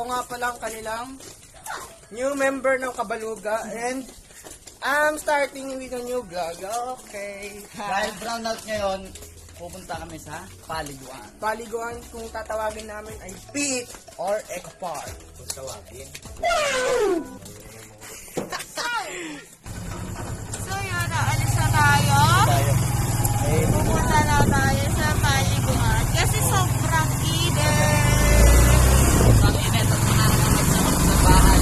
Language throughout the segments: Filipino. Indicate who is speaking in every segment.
Speaker 1: nga pala ang kanilang new member ng Kabaluga and I'm starting with a new vlog. Okay.
Speaker 2: Dahil brownout ngayon, pupunta kami sa paliguan.
Speaker 1: Paliguan kung tatawagin namin ay Pit or Eco Park. Kung tawagin.
Speaker 3: So yun, naalis na tayo. Pupunta na tayo sa paliguan. Kasi sobrang init.
Speaker 2: Ang init at mananamit sa bahay.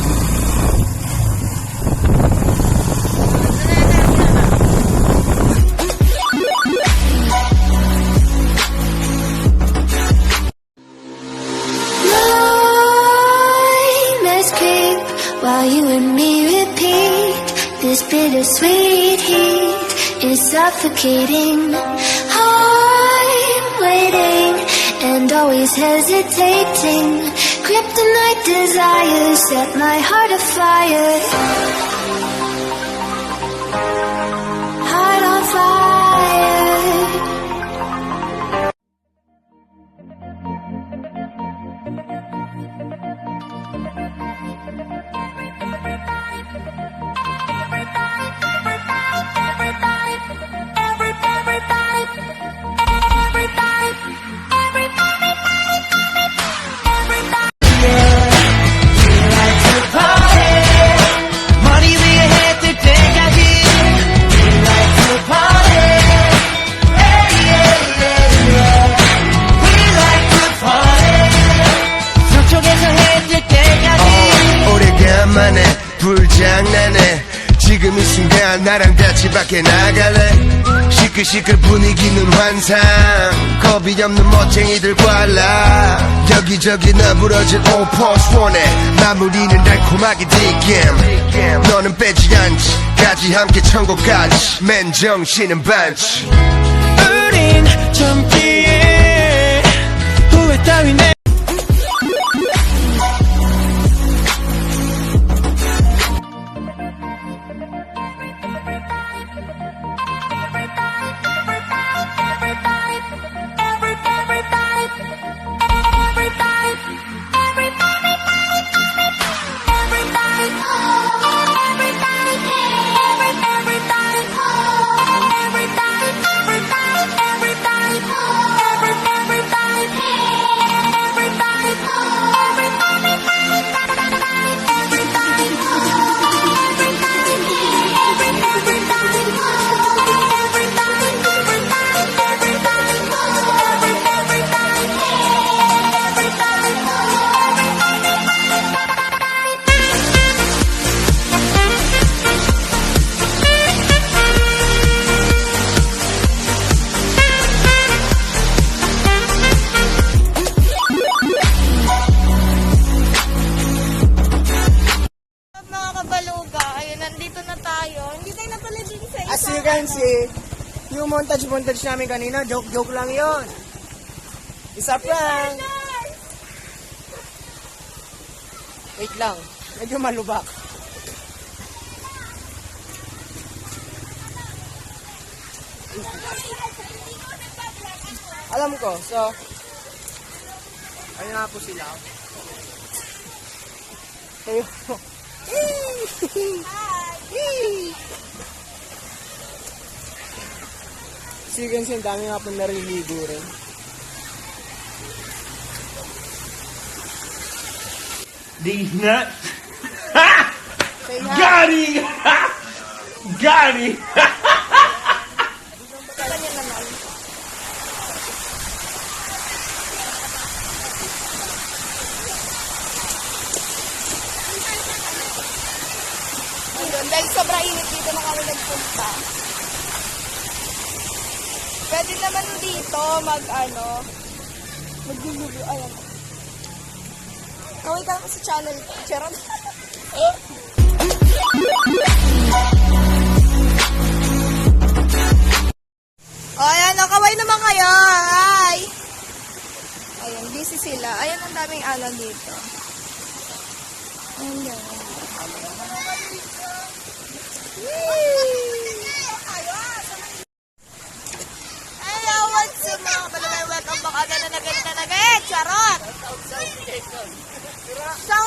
Speaker 4: While you and me repeat, this bittersweet heat is suffocating. I'm waiting and always hesitating. Kryptonite desires set my heart afire. Heart on fire.
Speaker 5: 불장난해 지금 이 순간 나랑 같이 밖에 나갈래 시끌시끌 분위기는 환상 겁이 없는 멋쟁이들 관라 여기저기 너부러진 all post 원해 마무리는 달콤하게 뒷겜 너는 빼지 않지 까지 함께 천국까지 맨 정신은 반치
Speaker 6: 우린 젊기에 후회 따윈 내
Speaker 1: As you can see, yung montage namin kanina, joke lang yon. Isa prank. Wait lang, medyo malubak. Alam ko, so, ayun nga po sila. Hey. So you can see, ang dami nga po nariligo rin.
Speaker 6: These nuts.
Speaker 1: Say hi.
Speaker 6: Got him! Got him!
Speaker 3: Dahil sobrang init dito na kami nagpunta. Pwede naman dito maglulubi. Ayan. Kaway ka lang sa channel. Charot. Ayan, nakaway naman kayo. Hi! Ayan, busy sila. Ayan, ang daming alon dito. Ayan. Hello, what's up mga kapalagay? Welcome back again na naging charot! Shout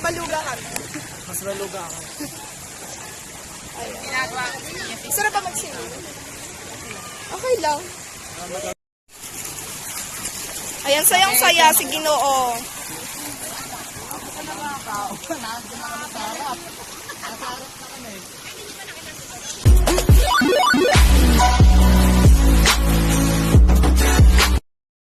Speaker 3: Mabaluga kami.
Speaker 1: Mas maluga ako.
Speaker 3: Ayan. Sarap ba magsimula? Okay lang. Ayan, sayang-saya si Ginoo.